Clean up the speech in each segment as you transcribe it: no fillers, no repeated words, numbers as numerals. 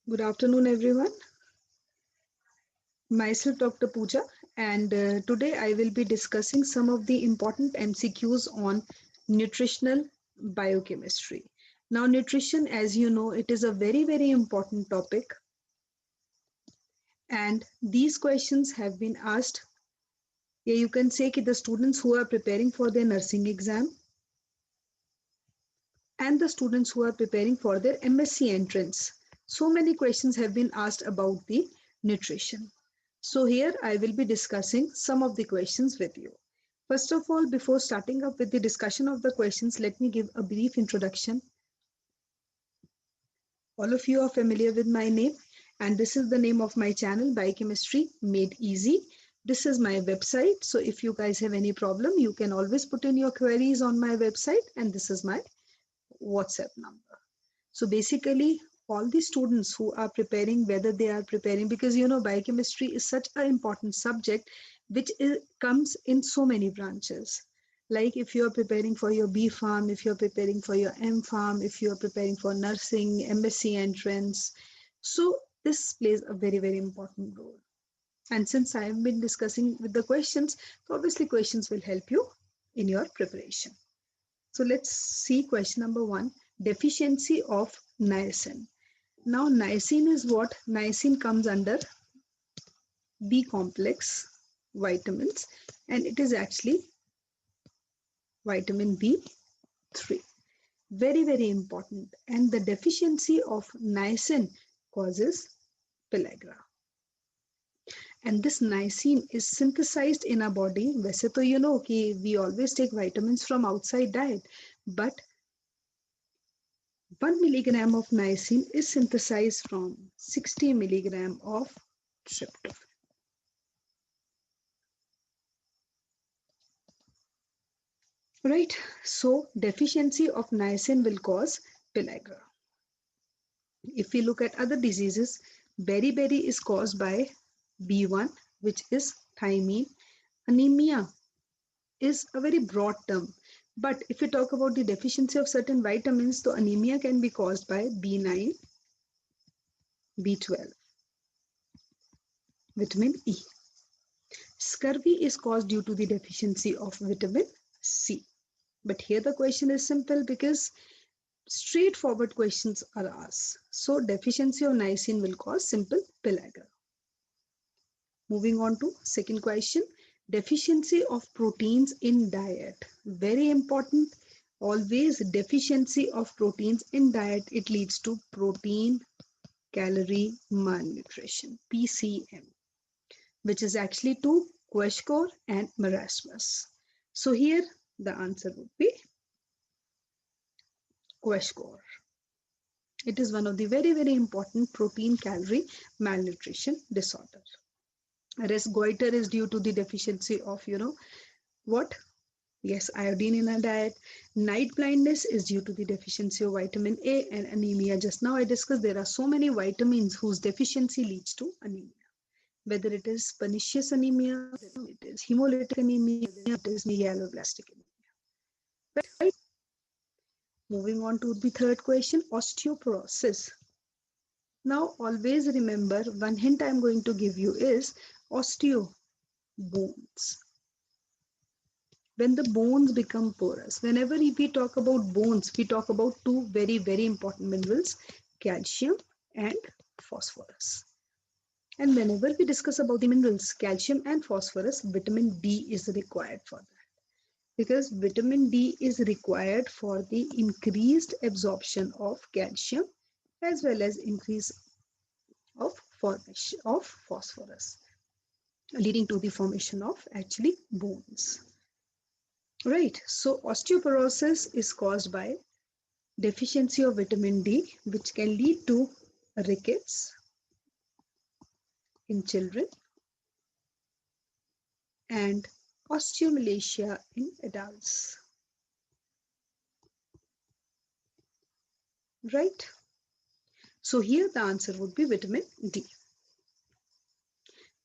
Good afternoon, everyone. Myself, Dr. Pooja, and today I will be discussing some of the important MCQs on nutritional biochemistry. Now, nutrition, as you know, it is a very, very important topic, and these questions have been asked. Yeah, you can say that the students who are preparing for their nursing exam and the students who are preparing for their MSc entrance. So many questions have been asked about the nutrition. So here I will be discussing some of the questions with you. First of all, before starting up with the discussion of the questions, let me give a brief introduction. All of you are familiar with my name, and this is the name of my channel, Biochemistry Made Easy. This is my website. So if you guys have any problem, you can always put in your queries on my website, and this is my WhatsApp number. So basically, all the students who are preparing, whether they are preparing, because biochemistry is such an important subject comes in so many branches. Like if you are preparing for your B Farm, if you are preparing for your M Farm, if you are preparing for nursing, MSc entrance. So this plays a very, very important role. And since I have been discussing with the questions, so obviously questions will help you in your preparation. So let's see question number 1, deficiency of niacin. Now niacin is what? Niacin comes under B complex vitamins, and it is actually vitamin B3. Very, very important. And the deficiency of niacin causes pellagra. And this niacin is synthesized in our body. वैसे तो we always take vitamins from outside diet, but 1 milligram of niacin is synthesized from 60 milligram of tryptophan. Right? So deficiency of niacin will cause pellagra. If we look at other diseases, beriberi is caused by B1, which is thiamine. Anemia is a very broad term. But if we talk about the deficiency of certain vitamins, so anemia can be caused by B9, B12, vitamin E. Scurvy is caused due to the deficiency of vitamin C. But here the question is simple because straightforward questions are asked. So deficiency of niacin will cause simple pellagra. Moving on to second question, deficiency of proteins in diet. Very important. Always deficiency of proteins in diet, it leads to protein calorie malnutrition, PCM, which is actually to Kwashiorkor and marasmus. So here the answer would be Kwashiorkor. It is one of the very, very important protein calorie malnutrition disorder. Whereas goiter is due to the deficiency of, what? Yes, iodine in our diet. Night blindness is due to the deficiency of vitamin A, and anemia. Just now I discussed there are so many vitamins whose deficiency leads to anemia. Whether it is pernicious anemia, it is hemolytic anemia, it is megaloblastic anemia. Right? Moving on to the third question, osteoporosis. Now always remember, one hint I am going to give you is osteo, bones. When the bones become porous, whenever we talk about bones, we talk about two very, very important minerals, calcium and phosphorus. And whenever we discuss about the minerals, calcium and phosphorus, vitamin D is required for that. Because vitamin D is required for the increased absorption of calcium as well as increase of formation of phosphorus, leading to the formation of actually bones. Right, so osteoporosis is caused by deficiency of vitamin D, which can lead to rickets in children and osteomalacia in adults. Right, so here the answer would be vitamin D.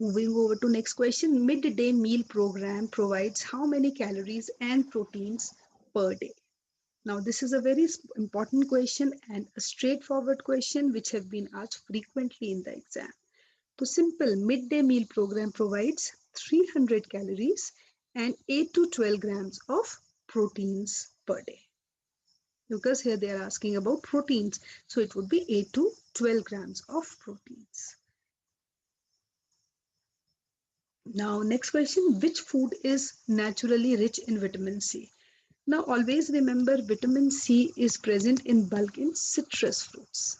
Moving over to next question, midday meal program provides how many calories and proteins per day? Now, this is a very important question and a straightforward question which have been asked frequently in the exam. So, simple midday meal program provides 300 calories and 8 to 12 grams of proteins per day. Because here they are asking about proteins, so it would be 8 to 12 grams of proteins. Now, next question, which food is naturally rich in vitamin C? Now, always remember vitamin C is present in bulk in citrus fruits.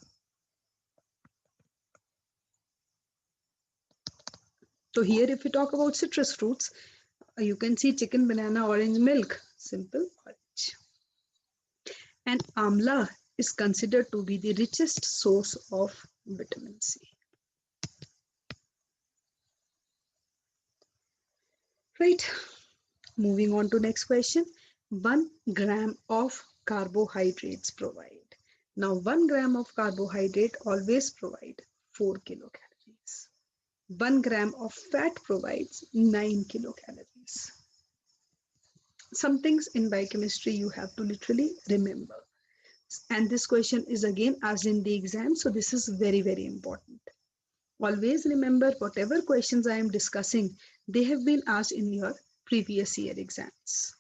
So here if we talk about citrus fruits, you can see chicken, banana, orange, milk, simple orange. And amla is considered to be the richest source of vitamin C. Right, moving on to next question. 1 gram of carbohydrates provide. Now 1 gram of carbohydrate always provide 4 kilocalories. 1 gram of fat provides 9 kilocalories. Some things in biochemistry you have to literally remember. And this question is again asked in the exam, so this is very, very important. Always remember whatever questions I am discussing, they have been asked in your previous year exams.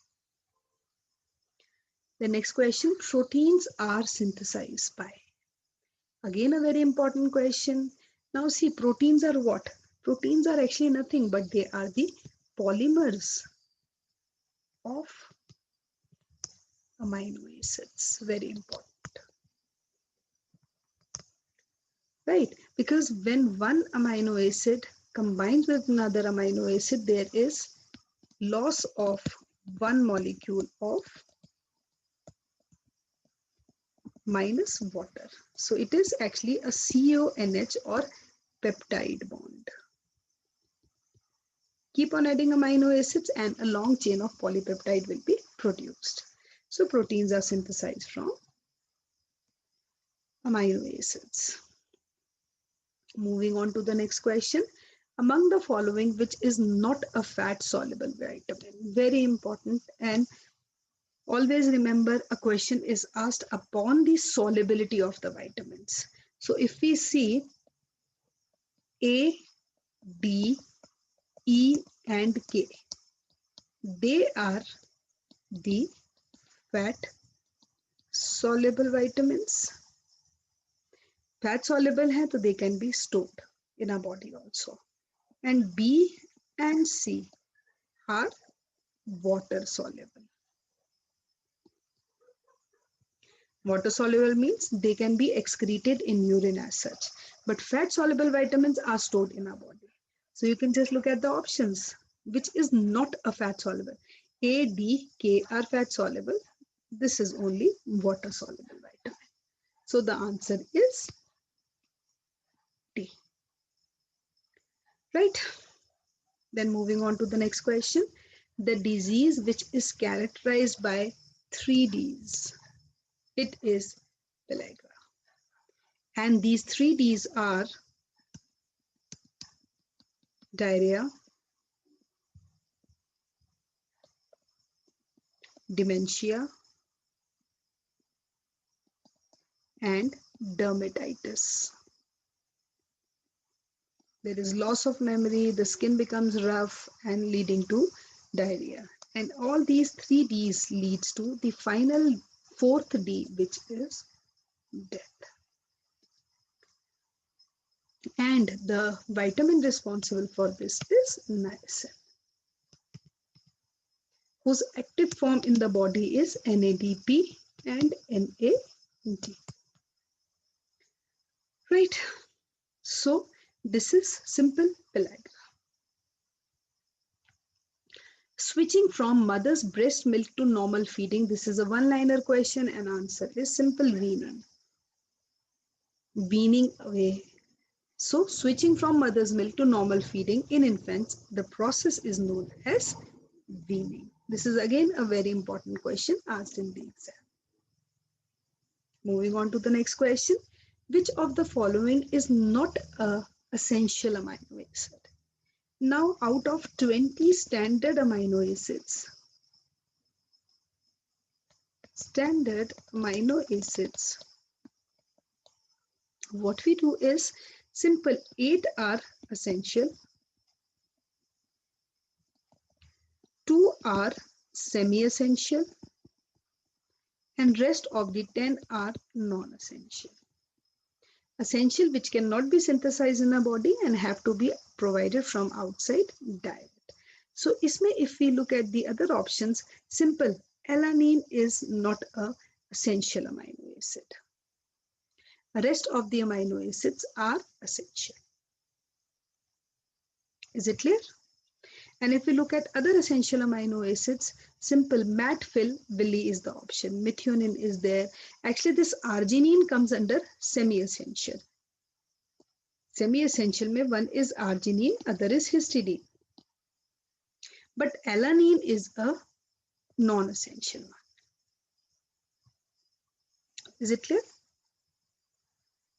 The next question, proteins are synthesized by. Again, a very important question. Now see, proteins are what? Proteins are actually nothing, but they are the polymers of amino acids. Very important. Right? Because when one amino acid combines with another amino acid, there is loss of one molecule of minus water. So it is actually a CONH or peptide bond. Keep on adding amino acids and a long chain of polypeptide will be produced. So proteins are synthesized from amino acids. Moving on to the next question. Among the following, which is not a fat soluble vitamin? Very important, and always remember a question is asked upon the solubility of the vitamins. So if we see A, D, E and K, they are the fat soluble vitamins. Fat soluble hai, so they can be stored in our body also. And B and C are water soluble. Water soluble means they can be excreted in urine as such. But fat soluble vitamins are stored in our body. So you can just look at the options, which is not a fat soluble. A, D, K are fat soluble. This is only water soluble vitamin. So the answer is D. Right? Then moving on to the next question. The disease which is characterized by 3 Ds. It is pellagra. And these 3 Ds are diarrhea, dementia, and dermatitis. There is loss of memory, the skin becomes rough and leading to diarrhea. And all these 3 Ds leads to the final 4th D, which is death. And the vitamin responsible for this is niacin, whose active form in the body is NADP and NAD. Right? So this is simple pellagra. Switching from mother's breast milk to normal feeding. This is a one-liner question and answer is simple weaning. Weaning away. So switching from mother's milk to normal feeding in infants, the process is known as weaning. This is again a very important question asked in the exam. Moving on to the next question. Which of the following is not an essential amino acid? Now, out of 20 standard amino acids, Standard amino acids. What we do is simple, 8 are essential, 2 are semi-essential, and rest of the 10 are non-essential. Essential which cannot be synthesized in a body and have to be provided from outside diet. So isme if we look at the other options, simple, alanine is not a essential amino acid. The rest of the amino acids are essential. Is it clear? And if we look at other essential amino acids, simple, matfil, Willi is the option. Methionine is there. Actually, this arginine comes under semi-essential. Semi-essential mein one is arginine, other is histidine. But alanine is a non-essential one. Is it clear?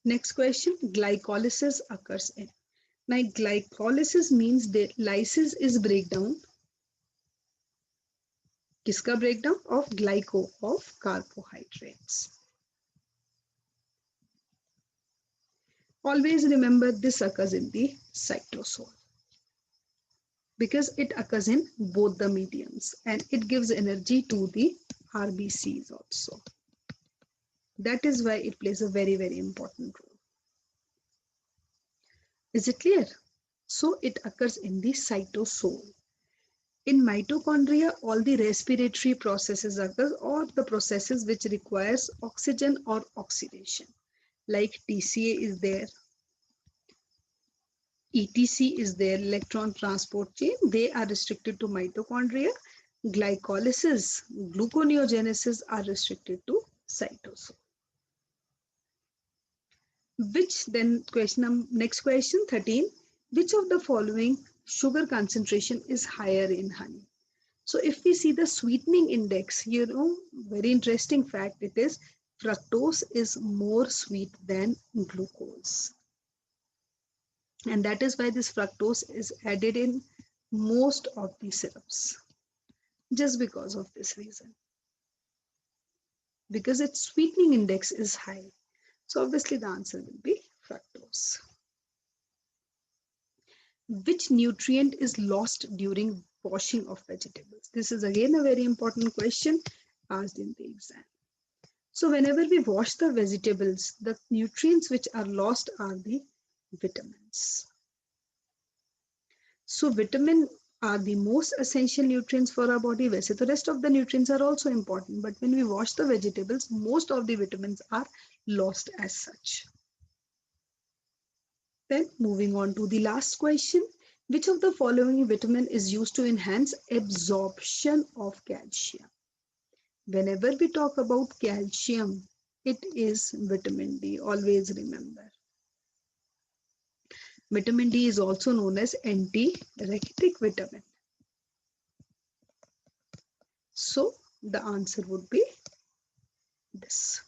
Next question, glycolysis occurs in. Now, glycolysis means the lysis is breakdown. किसका breakdown? Of glyco, of carbohydrates. Always remember this occurs in the cytosol because it occurs in both the mediums and it gives energy to the RBCs also. That is why it plays a very, very important role. Is it clear? So it occurs in the cytosol. In mitochondria, all the respiratory processes occur or the processes which requires oxygen or oxidation. Like TCA is there, ETC is there, electron transport chain. They are restricted to mitochondria. Glycolysis, gluconeogenesis are restricted to cytosol. Which then question, next question 13, which of the following sugar concentration is higher in honey? So if we see the sweetening index, you know, very interesting fact it is fructose is more sweet than glucose. And that is why this fructose is added in most of the syrups. Just because of this reason. Because its sweetening index is high. So obviously the answer will be fructose. Which nutrient is lost during washing of vegetables? This is again a very important question asked in the exam. So whenever we wash the vegetables, the nutrients which are lost are the vitamins. So vitamin are the most essential nutrients for our body. वैसे the rest of the nutrients are also important, but when we wash the vegetables, most of the vitamins are lost as such. Then moving on to the last question, which of the following vitamin is used to enhance absorption of calcium? Whenever we talk about calcium, it is vitamin D, always remember. Vitamin D is also known as anti-rachitic vitamin. So the answer would be this.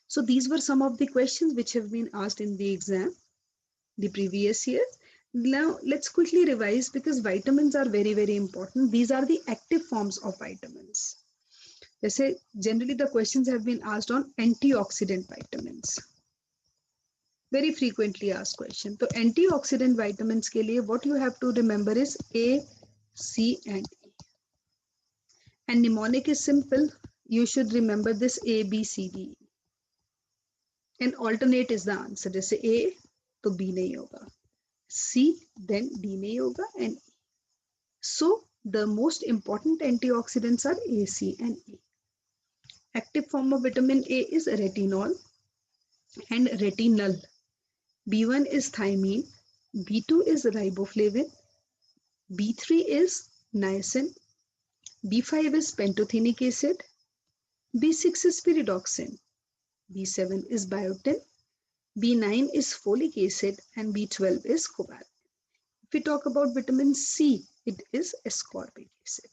So these were some of the questions which have been asked in the exam, the previous year. Now let's quickly revise because vitamins are very, very important. These are the active forms of vitamins. Jैसे generally the questions have been asked on antioxidant vitamins. Very frequently asked question. So antioxidant vitamins के लिए what you have to remember is A, C and E. And mnemonic is simple. You should remember this A, B, C, D, E. And alternate is the answer. जैसे A तो B नहीं होगा. C then D नहीं होगा and E. So the most important antioxidants are A, C and E. Active form of vitamin A is retinol and retinol. B1 is thiamine, B2 is riboflavin, B3 is niacin, B5 is pantothenic acid, B6 is pyridoxine, B7 is biotin, B9 is folic acid and B12 is cobalamin. If we talk about vitamin C, it is ascorbic acid.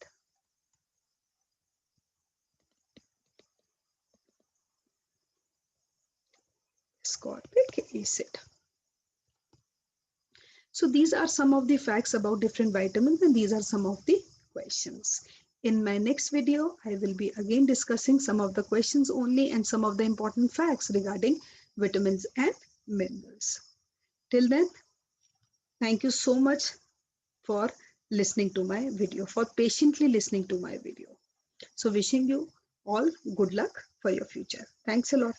Ascorbic acid. So these are some of the facts about different vitamins and these are some of the questions. In my next video, I will be again discussing some of the questions only and some of the important facts regarding vitamins and minerals. Till then, thank you so much for listening to my video, for patiently listening to my video. So wishing you all good luck for your future. Thanks a lot.